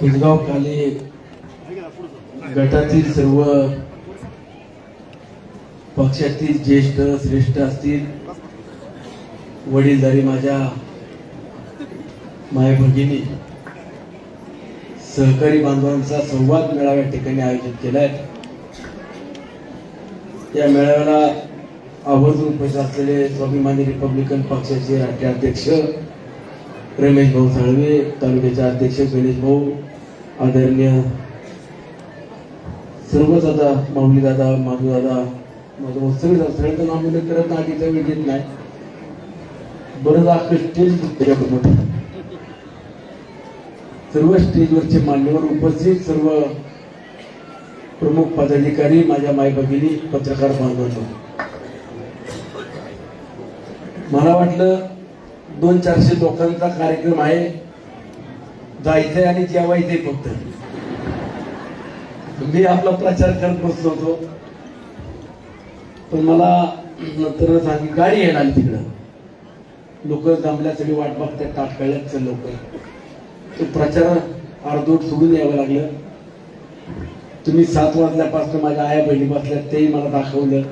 कुसगाव काले गटातील सर्व पक्षातील ज्येष्ठ श्रेष्ठ असतील, वडीलधारी माझ्या माय भगिनी, सहकारी बांधवांचा संवाद मेळावा या ठिकाणी आयोजित केलाय। या मेळाव्याला आवर्जून उपस्थित असलेले स्वाभिमानी रिपब्लिकन पक्षाचे राष्ट्रीय अध्यक्ष रमेश भाऊ साळवे, तालुक्याचे अध्यक्ष गणेश भाऊ, आदरणीय सर्व दादा, माऊली दादा, माधू दादा, माझं सगळं नाव उल्लेख करत आधीचा वेळ घेत नाही। बरंच अख्खं स्टेज त्याच्याबरोबर सर्व स्टेजवरचे मान्यवर उपस्थित, सर्व प्रमुख पदाधिकारी, माझ्या माय भगिनी, पत्रकार बांधवांनो, मला वाटलं 200-400 लोकांचा कार्यक्रम आहे, जायचंय आणि जेवायचंय फक्त। मी आपला प्रचार करत बसलो होतो, पण मला नंतर सांगितलं गाडी येणार तिकडं, लोक जमल्या, सगळी वाट बघतात, ताटकळल्यात लोक, तो प्रचार अर्धवट सोडून यावं लागलं। तुम्ही 7 वाजल्यापासून माझ्या आया बहिणी बसल्यात, तेही मला दाखवलं।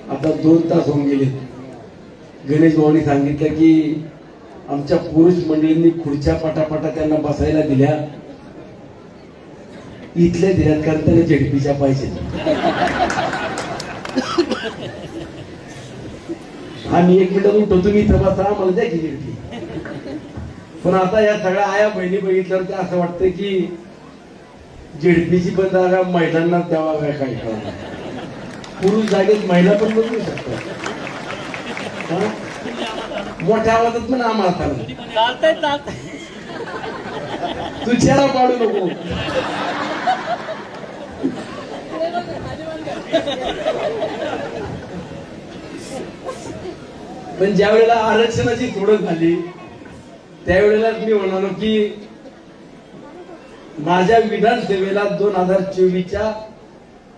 आता 2 तास होऊन गेले। गणेश भाऊनी सांगितलं की आमच्या पुरुष मंडळींनी खुर्च्या पटापटा त्यांना बसायला दिल्या, इथल्या दिल्यात, कारण त्याला झेडपीच्या पाहिजे। आम्ही 1 मिनिटात उठतो, तुम्ही इथं बसा, मला द्या की झेडपी। पण आता या सगळ्या आया बहिणी बघितल्यावर ते असं वाटतं की झेडपीची पण जागा महिलांना द्यावा काय, काय पुरुष जागेत महिला पण बदलू शकतात। मोठ्या आवाजात पण आम्हाला चालतंय, तू चेहरा पाडू नको। पण ज्या वेळेला आरक्षणाची सोडत झाली, त्यावेळेला मी म्हणालो की माझ्या विधानसभेला 2024च्या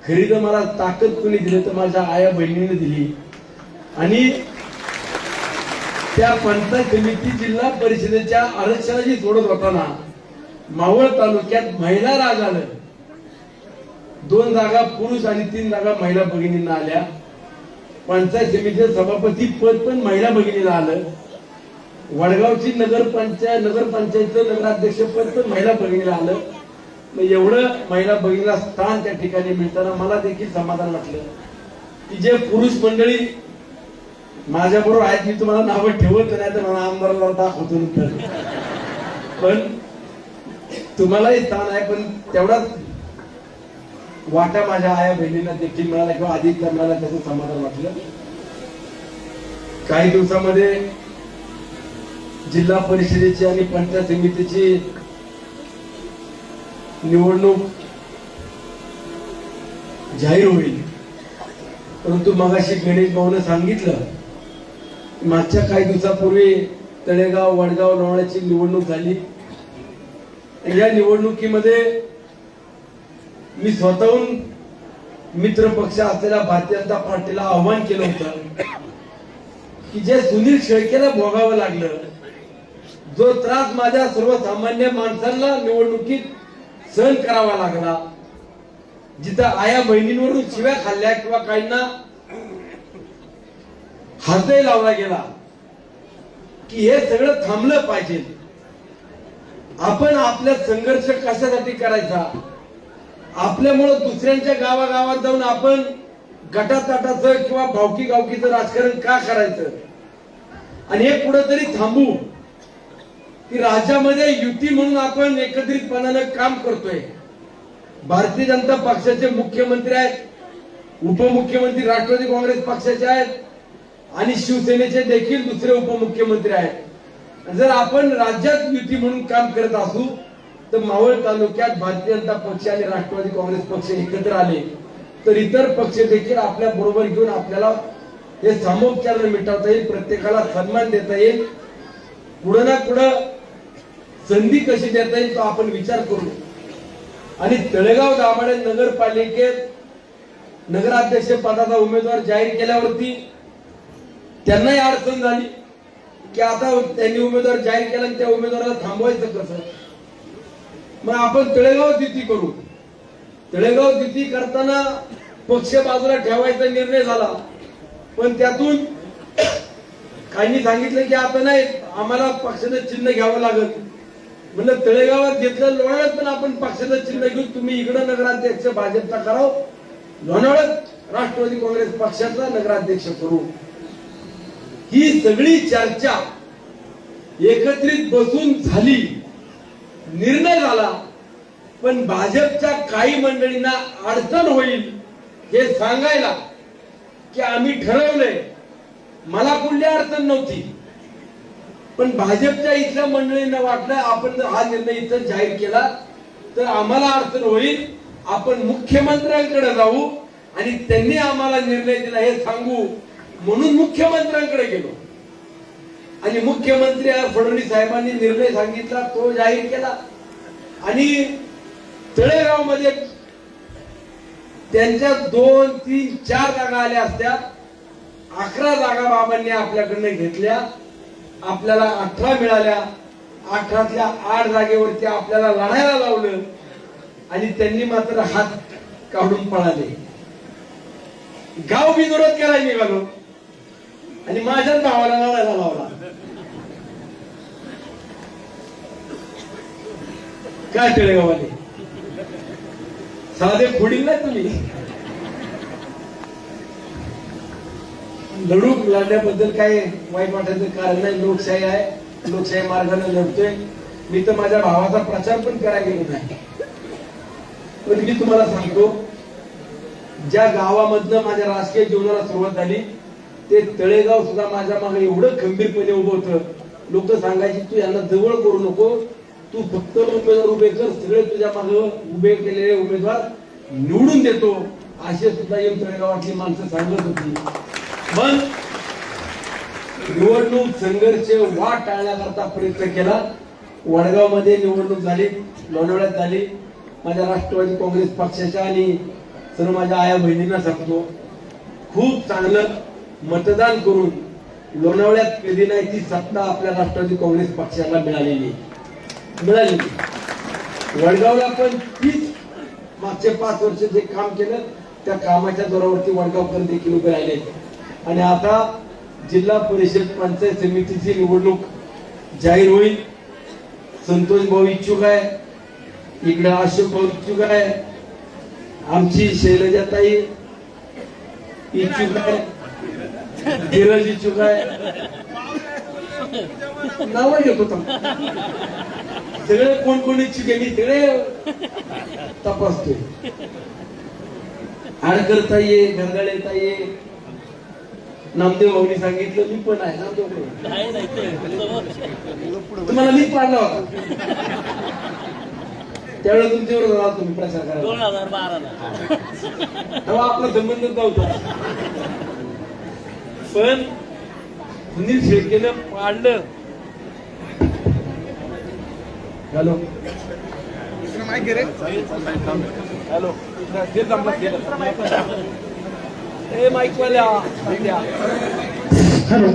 खरीद मला ताकद कोणी दिली तर माझ्या आया बहिणीने दिली। आणि त्या पंचायत समिती जिल्हा परिषदेच्या आरक्षणाची सोडत होताना मावळ तालुक्यात महिला राग आलं, 2 जागा पुरुष आणि 3 जागा महिला भगिनींना आल्या। पंचायत समितीचे सभापती पद पण महिला भगिनीला आलं। वडगावची नगरपंचायतचं नगराध्यक्ष पद पण महिला भगिनीला आलं। मग एवढं महिला भगिनीला स्थान त्या ठिकाणी मिळताना मला देखील समाधान वाटलं की जे पुरुष मंडळी माझ्या बरोबर आहेत, मी तुम्हाला नावं ठेवत नाही तर मला आमदाराला दाखवतो नंतर, पण तुम्हालाही स्थान आहे। पण तेवढाच वाटा माझ्या आया बहिणींना देखील मिळाला किंवा अधिक मिळाला, त्याचं समाधान वाटलं। काही दिवसामध्ये जिल्हा परिषदेची आणि पंचायत समितीची निवडणूक जाहीर होईल, परंतु मगाशी गणेश भाऊने सांगितलं, मागच्या काही दिवसापूर्वी तळेगाव, वडगाव, लोणावळ्याची निवडणूक झाली। या निवडणुकीमध्ये मी स्वतःहून मित्र पक्ष असलेल्या भारतीय जनता पार्टीला आव्हान केलं होतं की जे सुनील शेळकेला भोगावं लागलं, जो त्रास माझ्या सर्वसामान्य माणसांना निवडणुकीत सहन करावा लागला, जिथं आया बहिणींवरून शिव्या खाल्ल्या किंवा काहींना हातही लावला गेला, की हे सगळं थांबलं पाहिजे। आपण आपला संघर्ष कशासाठी करायचा? आपल्यामुळं दुसऱ्यांच्या गावागावात जाऊन आपण गटातटाचं किंवा भावकी गावकीचं राजकारण का करायचं? आणि हे कुठेतरी थांबू की राज्यामध्ये युती म्हणून आपण एकत्रितपणानं काम करतोय। भारतीय जनता पक्षाचे मुख्यमंत्री आहेत, उपमुख्यमंत्री राष्ट्रवादी काँग्रेस पक्षाचे आहेत आणि शिवसेनेचे देखील दुसरे उपमुख्यमंत्री आहेत। जर आपण राज्यात युती म्हणून काम करत असू तर मावळ तालुक्यात भारतीय जनता पक्ष आणि राष्ट्रवादी काँग्रेस पक्ष एकत्र आले तर इतर पक्ष देखील आपल्या बरोबर घेऊन आपल्याला हे सामोपचाराने मिटवता येईल, प्रत्येकाला सन्मान देता येईल, पुढे ना पुढे संधी कशी देता येईल तो आपण विचार करू। आणि तळेगाव दाभाडे नगरपालिकेत नगराध्यक्ष पदाचा उमेदवार जाहीर केल्यावरती त्यांनाही अडचण झाली की आता त्यांनी उमेदवार जाहीर केला आणि त्या उमेदवाराला थांबवायचं कसं? मग आपण तळेगावात युती करू. तळेगावात युती करताना पक्ष बाजूला ठेवायचा निर्णय झाला, पण त्यातून काहींनी सांगितलं की आता नाही, आम्हाला पक्षाचं चिन्ह घ्यावं लागत. म्हणलं तळेगावात घेतलं, लोणावळ्यात पण आपण पक्षाचं चिन्ह घेऊ. तुम्ही इकडं नगराध्यक्ष भाजपचा कराव, लोणावळ्यात राष्ट्रवादी काँग्रेस पक्षाचा नगराध्यक्ष करू. ही सगळी चर्चा एकत्रित बसून झाली, निर्णय झाला. पण भाजपच्या काही मंडळींना अडचण होईल हे सांगायला की आम्ही ठरवलंय, मला कुठली अडचण नव्हती. पण भाजपच्या इथल्या मंडळींना वाटलं आपण जर हा निर्णय इथं जाहीर केला तर आम्हाला अडचण होईल, आपण मुख्यमंत्र्यांकडे जाऊ आणि त्यांनी आम्हाला निर्णय दिला हे सांगू, म्हणून मुख्यमंत्र्यांकडे गेलो. आणि मुख्यमंत्री फडणवीस साहेबांनी निर्णय सांगितला, तो जाहीर केला. आणि तळेगाव मध्ये त्यांच्या 2, 3, 4 जागा आल्या असत्या. 11 जागा बाबांनी आपल्याकडनं घेतल्या, आपल्याला 18 मिळाल्या. 18तल्या 8 जागेवरती आपल्याला लढायला लावलं आणि त्यांनी मात्र हात काढून पळाले. गाव बिनविरोध करायला निघालो आणि माझ्याच भावाला लढायला लावला. काय तळेगावाले साधे फोडील ना तुम्ही. लढण्याबद्दल काय वाईट वाटायचं कारण नाही. लोकशाही आहे, लोकशाही मार्गाने लढतोय. मी तर माझ्या भावाचा प्रचार पण करायला गेलो नाही. पण मी तुम्हाला सांगतो, ज्या गावामधनं माझ्या राजकीय जीवनाला सुरुवात झाली ते तळेगाव सुद्धा माझ्या मागे एवढं खंबीरपणे उभं होतं. लोक सांगायची तू यांना जवळ करू नको, तू फक्त उमेदवार उभे कर, सगळे तुझ्या मागे उभे केलेले उमेदवार निवडून देतो, असे सुद्धा येऊन तळेगावातली माणसं सांगत होती. पण निवडणूक संघर्ष वाट टाळण्याकरता प्रयत्न केला. वडगाव मध्ये निवडणूक झाली, लोणावळ्यात झाली. माझ्या राष्ट्रवादी काँग्रेस पक्षाच्या आणि सर्व माझ्या आया बहिणींना सांगतो, खूप चांगलं मतदान करून लोणावळ्यात कधी नाही ती सत्ता आपल्या राष्ट्रवादी काँग्रेस पक्षाला मिळाली. वडगावला पण तीच मागचे 5 वर्ष जे काम केलं त्या कामाच्या जोरावरती वडगावकर देखील उभे राहिले. आणि आता जिल्हा परिषद पंचायत समितीची निवडणूक जाहीर होईल. संतोष भाऊ इच्छुक आहे, इकडे अशोक भाऊ इच्छुक आहे, आमची शैलजाताई इच्छुक आहे, धीरज इच्छुक आहे. नाव घेतो सगळे कोण कोण इच्छुक आहे मी सगळे तपासतो. आडकरताई आहे, गरगाळेताई आहे, नामदेव भाऊनी सांगितलं, मी पण आहे. तुम्हाला मी पाडला होता त्यावेळेस तुमच्यावर झाला, तुम्ही प्रचार करायला 2012ला. तेव्हा आपला संबंध नव्हता. पण सुनील शेळकेनं पाडलं. हॅलो हॅलो ए माईक वाल्या हॅलो.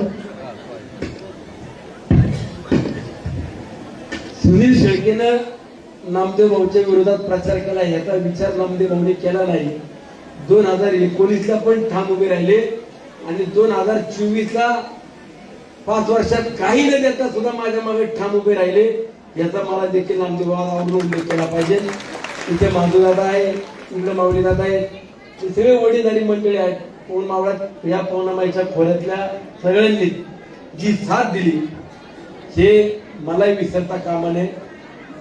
सुनील शेळकेनं नामदेव भाऊच्या विरोधात प्रचार केला, याचा विचार नामदेव भाऊने केला नाही. 2019ला पण ठाम उभे राहिले आणि 2024ला 5 वर्षात काही न देता सुद्धा माझ्या मागे ठाम उभे राहिले. याचा मला देखील नामदेव भावावर उल्लेख केला पाहिजे. इथे माधुदादा आहे, इकडे माऊली दादा आहेत, हे सगळे वडीलधारी मंडळी आहेत. पौन मावळ्यात या पौर्णमाईच्या खोऱ्यातल्या सगळ्यांनी जी साथ दिली हे मलाही विसरता कामा नये.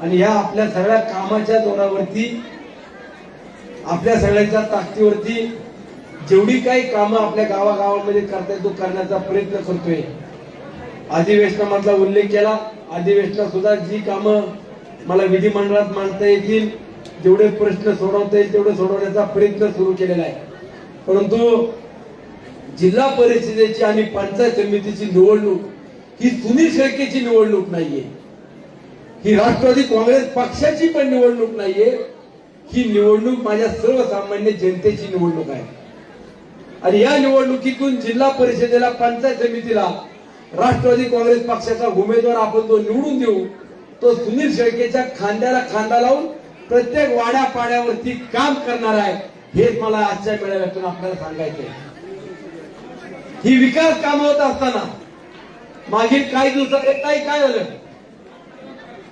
आणि या आपल्या सगळ्या कामाच्या जोरावरती, आपल्या सगळ्यांच्या ताकदीवरती जेवढी काही कामं आपल्या गावागावामध्ये करता येतो करण्याचा प्रयत्न करतोय. अधिवेशनामधला उल्लेख केला, अधिवेशनात सुद्धा जी कामं मला विधिमंडळात मांडता येतील, जेवढे प्रश्न सोडवता येईल तेवढे सोडवण्याचा प्रयत्न सुरू केलेला आहे. परंतु जिल्हा परिषदेची आणि पंचायत समितीची निवडणूक ही सुनील शेळकेची निवडणूक नाहीये, ही राष्ट्रवादी काँग्रेस पक्षाची पण निवडणूक नाहीये. ही निवडणूक माझ्या सर्वसामान्य जनतेची निवडणूक आहे. आणि या निवडणुकीतून जिल्हा परिषदेला, पंचायत समितीला राष्ट्रवादी काँग्रेस पक्षाचा उमेदवार आपण जो निवडून देऊ तो सुनील शेळकेच्या खांद्याला खांदा लावून प्रत्येक वाड्या पाड्यावरती काम करणार आहे, हेच मला आजच्या मेळाव्यातून आपल्याला सांगायचंय. ही विकास कामं होत असताना मागील काही दिवसात काय झालं?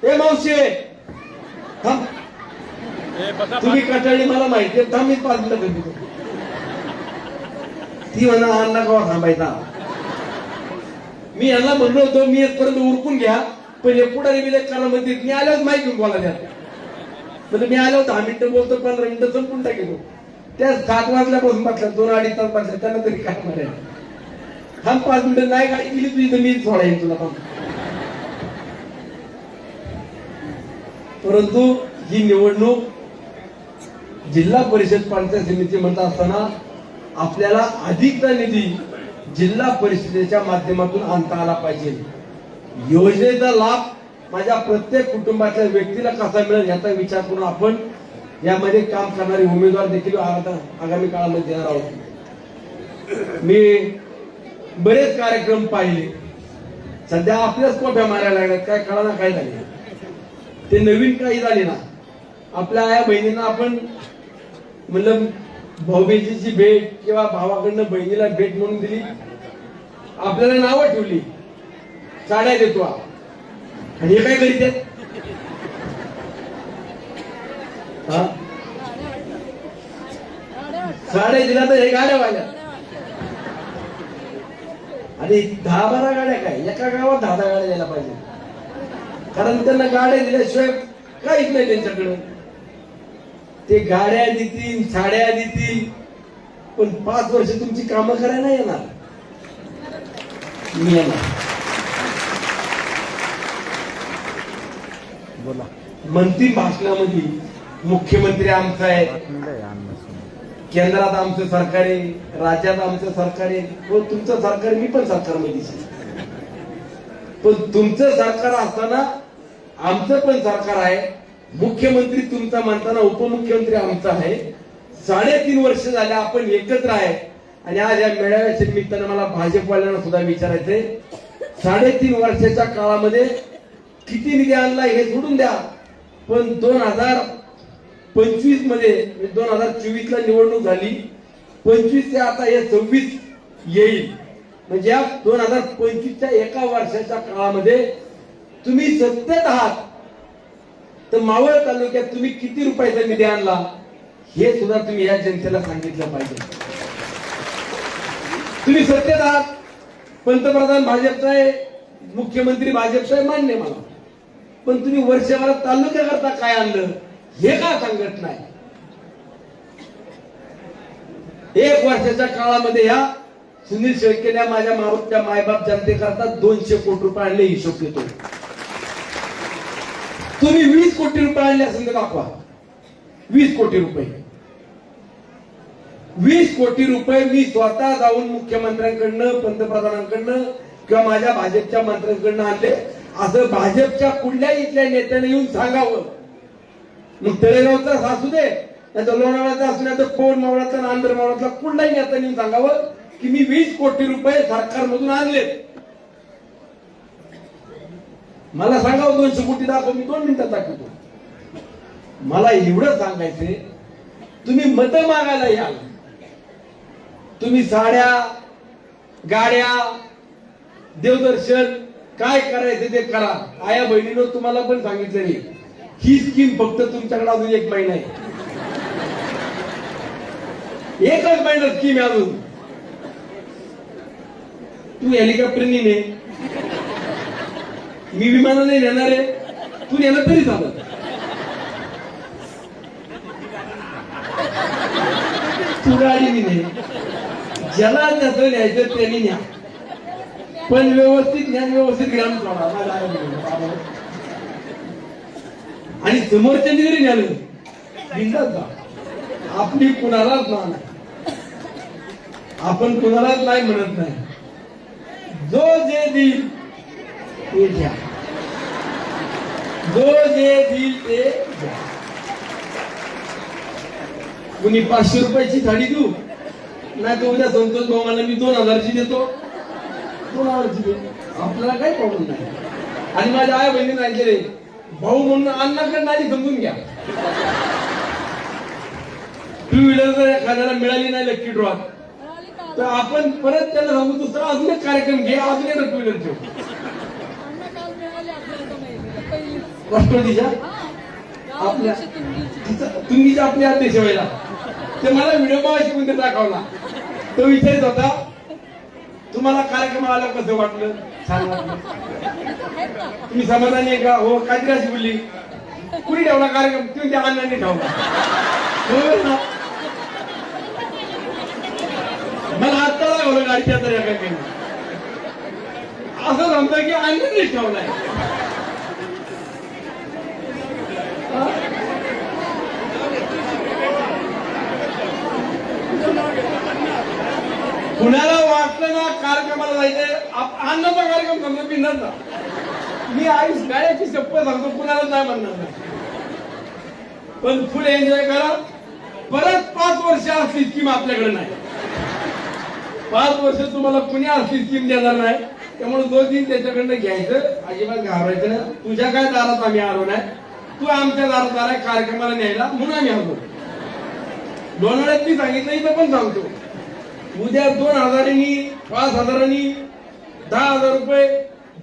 हे मावशी थांब, तुम्ही कटाळी मला माहिती आहे, थांब मी 5 मिनिटं देतो. ती म्हणा अण्णा गावा थांबायचा. मी यांना म्हणलो होतो मी येतपर्यंत उरकून घ्या, पण हे पुढे मी करा म्हणते मी आल्यावर माहिती घेऊन बोला द्या. म्हणजे मी आलो 10 मिनिटं बोलतो, 15 मिनिटं संपून टाकेलो. त्या 7 वाजल्यापासून बसल्या, 2-2.5 तास बसल्या, त्यांना तरी काय म्हणाय. थांब 5 मिनिटं नाही गाडी गेली तुझी तर मी सोडायला तुला थांब. परंतु ही निवडणूक जिल्हा परिषद पंचायत समिती म्हणत असताना आपल्याला अधिकचा निधी जिल्हा परिषदेच्या माध्यमातून आणता आला पाहिजे. योजनेचा लाभ माझ्या प्रत्येक कुटुंबातल्या व्यक्तीला कसा मिळेल याचा विचार करून आपण यामध्ये काम करणारे उमेदवार देखील आगामी काळामध्ये देणार आहोत. मी बरेच कार्यक्रम पाहिले, सध्या आपल्याच कोठ्या मारायला लागल्यात, काय कळाना काय झाले, ते नवीन काही झाले ना. आपल्या आया बहिणींना आपण म्हणलं भाऊबीजेची भेट किंवा भावाकडनं बहिणीला भेट म्हणून दिली, आपल्याला नावं ठेवली, साड्या देतो. आणि हे काय करीत आहेत? साड्या दिला तर हे गाड्या व्हायला. आणि 10-12 गाड्या काय, एका गावात 10 गाड्या द्यायला पाहिजे, कारण त्यांना गाड्या दिल्याशिवाय काहीच नाही त्यांच्याकडे. ते गाड्या देतील, साड्या देतील, पण 5 वर्ष तुमची कामं करायला नाही येणार. मी येणार बोला. मंत्री भाषणामध्ये मुख्यमंत्री आमचा आहे, केंद्रात आमचं सरकार आहे, राज्यात आमचं सरकार आहे. हो तुमचं सरकार, मी पण सरकारमध्ये, पण तुमचं सरकार असताना आमचं पण सरकार आहे. मुख्यमंत्री तुमचा म्हणताना उपमुख्यमंत्री आमचा आहे. 3.5 वर्ष झाले आपण एकत्र आहे. आणि आज या मेळाव्याच्या निमित्तानं मला भाजपवाल्यांना सुद्धा विचारायचंय, 3.5 वर्षाच्या काळामध्ये किती निधी आणला हे सोडून द्या, पण 2025 मध्ये 2024 ला निवडणूक झाली, 25 ते आता हे 26 येईल, म्हणजे या 2025च्या एका वर्षाच्या काळामध्ये तुम्ही सत्तेत आहात, तर मावळ तालुक्यात तुम्ही किती रुपयाचा निधी आणला हे सुद्धा तुम्ही या जनतेला सांगितलं पाहिजे. तुम्ही सत्तेत आहात, पंतप्रधान भाजपचा आहे, मुख्यमंत्री भाजपचा आहे, मान्य मला, पण तुम्ही वर्षभरात तालुक्याकरता काय आणलं हे का सांगत नाही? 1 वर्षाच्या काळामध्ये या सुनील शेळकेने माझ्या मावळच्या मायबाप जनतेकरता 200 कोटी रुपये आणले, हिशोब देतो. तुम्ही 20 कोटी रुपये आणले असेल तर दाखवा. 20 कोटी रुपये, 20 कोटी रुपये मी स्वतः जाऊन मुख्यमंत्र्यांकडनं, पंतप्रधानांकडनं किंवा माझ्या भाजपच्या मंत्र्यांकडनं आणले, असं भाजपच्या कुठल्याही इथल्या नेत्याने येऊन सांगावं. मग तळेगावचा असू दे, नाही तर लोणावळ्याचा असू, नाही तर कोण मावळातला, नांदर मावळातला कुठलाही नेत्याने येऊन सांगावं की मी 20 कोटी रुपये सरकारमधून आणले. मला सांगावं 200 कोटी दाखव, मी 2 मिनिटात दाखवतो. मला एवढं सांगायचंय, तुम्ही मत मागायला याल, तुम्ही साड्या, गाड्या, देवदर्शन काय करायचं ते करा. आया बहिणीनं तुम्हाला पण सांगितलं नाही, ही स्कीम फक्त तुमच्याकडे अजून 1 महिना आहे, 1च महिना स्कीम आहे अजून. तू हेलिकॉप्टरनी ने, मी विमानाने नेणार आहे, तू नेलं तरी चालत. तू गाडीने ने, ज्याला त्याचं न्यायचं त्यांनी न्या, पण व्यवस्थित ज्ञान, व्यवस्थित ग्राम सोडा. आणि समोरच्या जरी न्यालं बिंदास जा, आपली कुणालाच नाही, आपण कुणालाच नाही म्हणत नाही. जो जे देईल ते घ्या, जो जे देईल ते घ्या. कुणी 500 रुपयाची साडी देऊ, नाही तर उद्या संतोष भाऊला मी 2000ची देतो, 2000ची देतो, आपल्याला काही प्रॉब्लेम नाही. आणि माझ्या आई बहिणी सांगितले भाऊ म्हणून अण्णाकडे नाही समजून घ्या. टू व्हीलर जर एखाद्याला मिळाली नाही लक्की ड्रॉत तर आपण परत त्याला सांगू दुसरा अजून एक कार्यक्रम घे, अजून एक टू व्हीलर ठेव. राष्ट्रवादीच्या आपल्या तुंगीच्या आपल्या अध्यक्ष व्हायला ते मला व्हिडिओ बघायची कोणते दाखवला. तो विचारित होता तुम्हाला कार्यक्रम आला कसं वाटलं, छान वाटलं, तुम्ही समाधानी आहे का? हो. काहीतरी अशी बोलली, कुणी ठेवला कार्यक्रम? तुम्ही त्या अण्णांनी ठेवला. मला आत्ता लागवलं गाडीच्या तरी काही असं समजा की अण्णांनीच ठेवलाय. कुणाला वाटलं ना कार्यक्रमाला जायचंय, अण्णाचा कार्यक्रम समजा पिंडाचा, मी आईस गाड्याची शपथ सांगतो कुणाला नाही म्हणणार नाही. पण फुल एन्जॉय करा. परत 5 वर्ष असली स्कीम आपल्याकडे नाही. 5 वर्ष तुम्हाला कुणी असली स्कीम देणार नाही. त्यामुळे 2 दिन त्याच्याकडनं घ्यायचं, अजिबात घाबरायचं नाही. तुझ्या काय दारात आम्ही आलो नाही, तू आमच्या दारात आलाय कार्यक्रमाला न्यायला म्हणून आम्ही आलो. लोणावळ्यात मी सांगितलं, इथं पण सांगतो, उद्या 2,000नी 5,000नी 10,000 रुपये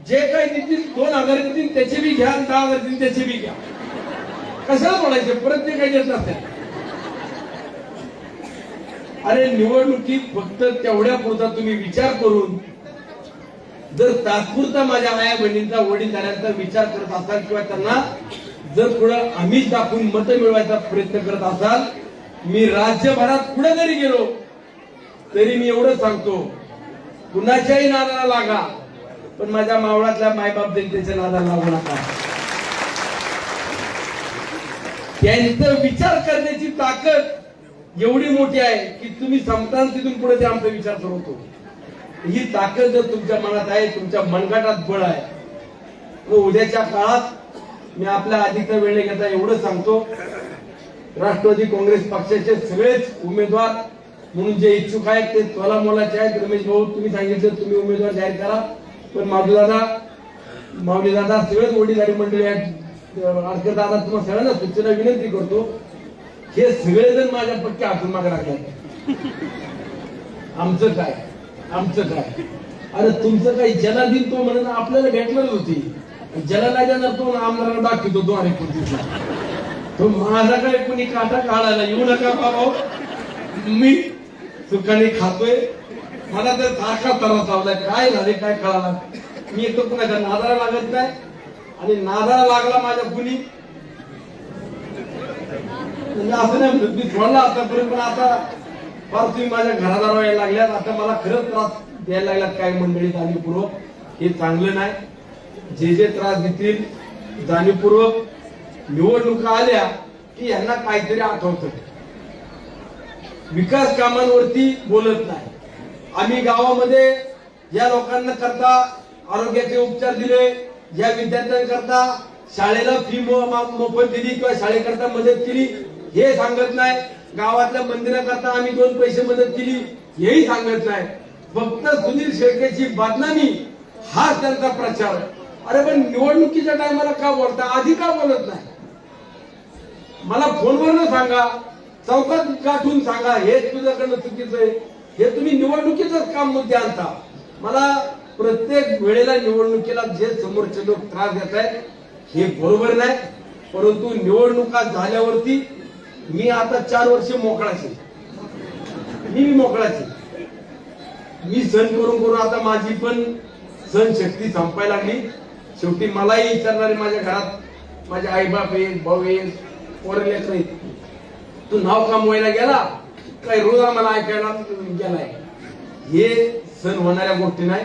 जे काही देतील, 2,000 देतील त्याचे बी घ्या, 10,000 देतील त्याचे बी घ्या. कशाला बोलायचे? परत ते काही देत नसते. अरे निवडणुकीत फक्त तेवढ्या पुरता तुम्ही विचार करून जर तात्पुरता माझ्या आया बहिणींचा वडीलधाऱ्यांचा विचार करत असाल किंवा त्यांना जर थोडं आमिष दाखवून मतं मिळवायचा प्रयत्न करत असाल, मी राज्यभरात पुढे जरी गेलो तरी मी एवढं सांगतो, कुणाच्याही नादाला लागा पण माझ्या मावळातल्या मायबाप जनतेच्या नादाला लागू नका. त्यांचा विचार करण्याची ताकद एवढी मोठी आहे की तुम्ही संपताना तिथून पुढे ते आमचा विचार करतो. ही ताकद जर तुमच्या मनात आहे, तुमच्या मनगटात बळ आहे, व उद्याच्या काळात मी आपल्या आधीचा वेळ घेता एवढं सांगतो, राष्ट्रवादी काँग्रेस पक्षाचे सगळेच उमेदवार म्हणून जे इच्छुक आहेत ते तोला मोलाचे आहेत. रमेश भाऊ तुम्ही सांगितलं तुम्ही उमेदवार जाहीर करा, पण माऊली दादा सगळेच वडीलधारी मंडळी आहेत, आडकर दादा तुम्हाला सगळ्यांना सूचना विनंती करतो, हे सगळेजण माझ्या पक्के हातून मागे लागतात. आमचं काय आमचं काय? अरे तुमचं काही ज्याला दिल तो म्हणून आपल्याला भेटणार होती, ज्याला नाही देणार तो आमदाराला दाखवतो 2 तो माझा काय कोणी काटा काढायला येऊ नका बाबा, मी सुखाने खातोय. मला तर सारखा त्रास लावलाय, काय झाले काय कळाला. मी एक तर कुणाच्या नादाला लागत नाही आणि नादाला लागला माझ्या कुणी असं नाही म्हणत मी सोडला आतापर्यंत, पण आता फार तुम्ही माझ्या घरादार व्हायला लागल्यात. आता मला खरंच त्रास द्यायला लागल्यात काही मंडळी जाणीवपूर्वक. हे चांगलं नाही. जे त्रास देतील जाणीवपूर्वक. निवडणुका आल्या की यांना काहीतरी आठवतं, विकास कामांवरती बोलत नाही. आम्ही गावामध्ये या लोकांना करता आरोग्याचे उपचार दिले, या विद्यार्थ्यांकरता शाळेला फी मोफत दिली किंवा शाळेकरता मदत केली हे सांगत नाही. गावातल्या मंदिराकरता आम्ही 2 पैसे मदत केली हेही सांगत नाही. फक्त सुनील शेळकेची बदनामी हा त्यांचा प्रचार. अरे पण निवडणुकीच्या टायमाला का बोलता, आधी का बोलत नाही? मला फोनवर न सांगा, चौकात गाठून सांगा हेच तुझ्याकडनं चुकीचं आहे. हे तुम्ही निवडणुकीचंच काम मुद्दे आणता. मला प्रत्येक वेळेला निवडणुकीला जे समोरचे लोक त्रास देत आहेत हे बरोबर नाही. परंतु निवडणुका झाल्यावरती मी आता 4 वर्ष मोकळाचे, मी मोकळाचे. मी सण करून करून आता माझी पण सण शक्ती संपायला लागली. शेवटी मलाही विचारणारे माझ्या घरात माझे आईबाप येईल, भाऊ येईल, पोरं लेकरं येईल, तू नाव कमवायला गेला काय रोज आम्हाला ऐकायला गेलाय. हे सण होणाऱ्या गोष्टी नाही.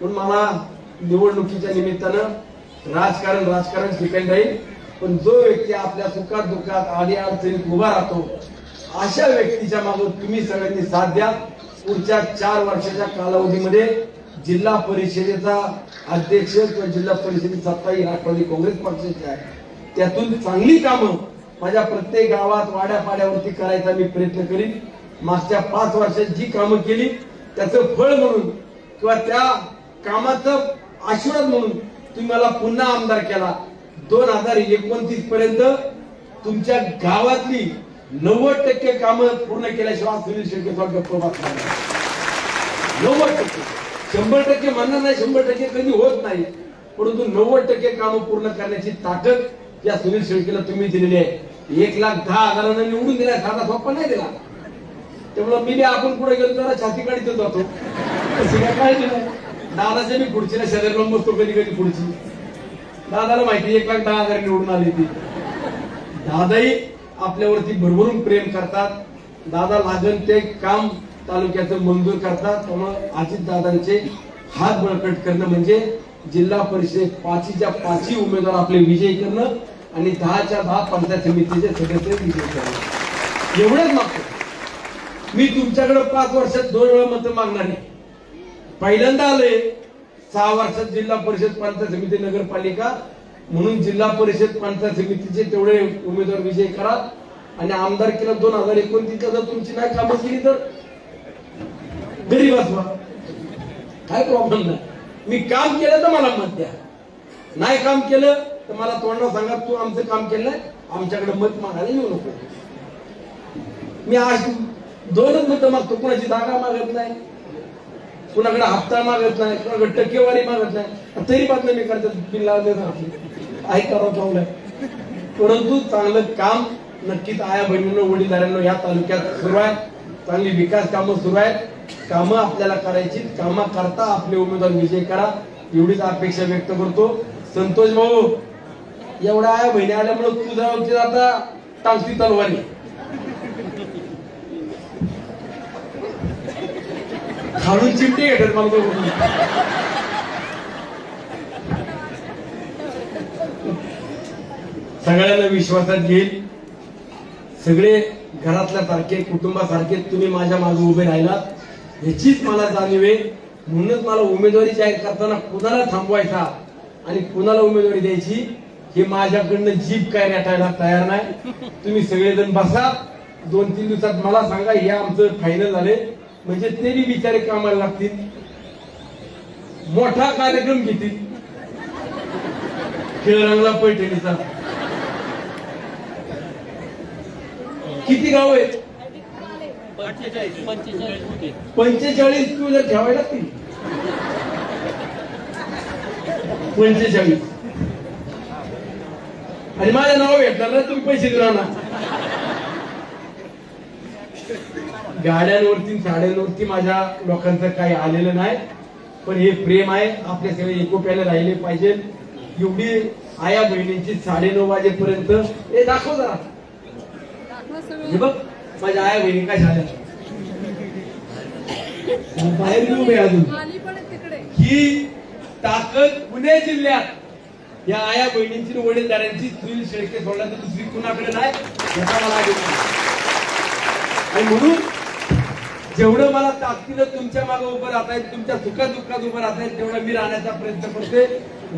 पण मला निवडणुकीच्या निमित्तानं राजकारण शिकायला राहील. पण जो व्यक्ती आपल्या सुखात दुःखात आडी अडचणीत उभा राहतो अशा व्यक्तीच्या मागे तुम्ही सगळ्यांनी साथ द्या. पुढच्या 4 वर्षाच्या कालावधीमध्ये जिल्हा परिषदेचा अध्यक्ष किंवा जिल्हा परिषदेची सत्ता ही राष्ट्रवादी काँग्रेस पक्षाची आहे. त्यातून चांगली कामं माझ्या प्रत्येक गावात वाड्यापाड्यावरती करायचा मी प्रयत्न करीन. मागच्या 5 वर्षात जी कामं केली त्याचं फळ म्हणून किंवा त्या कामाचं आशीर्वाद म्हणून तुम्ही मला पुन्हा आमदार केला 2029 पर्यंत तुमच्या गावातली 90% कामं पूर्ण केल्याशिवाय सुनील शेळकेचा गप्प बसणार नाही. 90%. 100% म्हणणार नाही, 100% कधी होत नाही, परंतु 90% कामं पूर्ण करण्याची ताकद या सुनील शेळकेला तुम्ही दिलेली आहे. 1,10,000 निवडून दिला, साधा सोपा नाही दिला. त्यामुळे मी आपण पुढे गेलो जरा छाती काढीत जातो. काय दिलं दादाच्या मी पुढची ना शरीर बसतो कधी कधी पुढची. दादाला माहिती 1,10,000 निवडून आली ती. दादाही आपल्यावरती भरभरून प्रेम करतात. दादा लागन ते काम तालुक्याचं मंजूर करतात. त्यामुळे अजित दादांचे हात बळकट करणं म्हणजे जिल्हा परिषद 5च्या 5 उमेदवार आपले विजयी करणं आणि 10च्या 10 पंचायत समितीचे सदस्य विजयी करणं एवढंच मागतो. मी तुमच्याकडे 5 वर्षात 2 वेळा मतं मागणार नाही. पहिल्यांदा आले 6 वर्षात जिल्हा परिषद पंचायत समिती नगरपालिका म्हणून जिल्हा परिषद पंचायत समितीचे तेवढे उमेदवार विजय करा आणि आमदारकीला 2029 जर तुमची नाही कामं केली तर घरी बसवा, काय प्रॉब्लेम नाही. मी काम केलं तर मला मत द्या, नाही काम केलं तर मला तोंडावर सांगा तू आमचं काम केलं नाही, आमच्याकडे मत मागायला येऊ नको. मी आज 2च मतं मागतो, कुणाची जागा मागत नाही, कुणाकडे हप्ता मागत नाही, कुणाकडे टक्केवारी मागत नाही. तरी बातमी मी करतात बिल आहे करावं चांगलं. परंतु चांगलं काम नक्कीच आया बहिणींनो वडीलधाऱ्यांनो या तालुक्यात सुरू आहे. चांगली विकास कामं सुरू आहेत. कामं आपल्याला करायची, कामं करता आपले उमेदवार विजय करा एवढीच अपेक्षा व्यक्त करतो. संतोष भाऊ एवढ्या आया बहिणी आल्यामुळे तुझ्या आता टांगती तलवारी. खालून चिमटे घेतात मला. सगळ्यांना विश्वासात घेईल. सगळे घरातल्या सारखे कुटुंबासारखे तुम्ही माझ्या मागे उभे राहिलात ह्याचीच मला जाणीव आहे. म्हणूनच मला उमेदवारी जाहीर करताना कुणाला थांबवायचा आणि कुणाला उमेदवारी द्यायची हे माझ्याकडनं जीभ काय रेटायला तयार नाही. तुम्ही सगळेजण बसा, 2-3 दिवसात मला सांगा हे आमचं फायनल झाले म्हणजे ते बी बिचारे कामाला लागतील. मोठा कार्यक्रम घेतील खेळरंगला पैठणीचा. किती गाव आहेत? 45 तू जर ठेवायला लागतील. 45 आणि माझं नाव भेटणार ना तुम्ही पैसे देणार ना. गाड्यांवरती साड्यांवरती माझ्या लोकांचं काही आलेलं नाही, पण हे प्रेम आहे. आपल्या सगळे एकोप्याने राहिले पाहिजे. एवढी आया बहिणींची 9:30 वाजेपर्यंत हे दाखव जरा. हे बघ माझ्या आया बहिणी काय झाल्या बाहेर घेऊन अजून. ही ताकद पुणे जिल्ह्यात या आया बहिणींची वडीलधाऱ्यांची सुनील शेळके सोडला तर दुसरी कुणाकडे नाही याचा मला आणि म्हणून जेवढं मला ताकदीनं तुमच्या मागे उभं राहता येईल, तुमच्या सुखात दुःखात उभं राहता येईल तेवढं मी राहण्याचा प्रयत्न करते.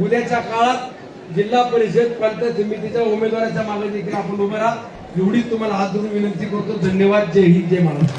उद्याच्या काळात जिल्हा परिषद पंचायत समितीच्या उमेदवाराच्या मागे देखील आपण उभं राहा एवढीच तुम्हाला हात धरून विनंती करतो. धन्यवाद. जय हिंद, जय महाराष्ट्र.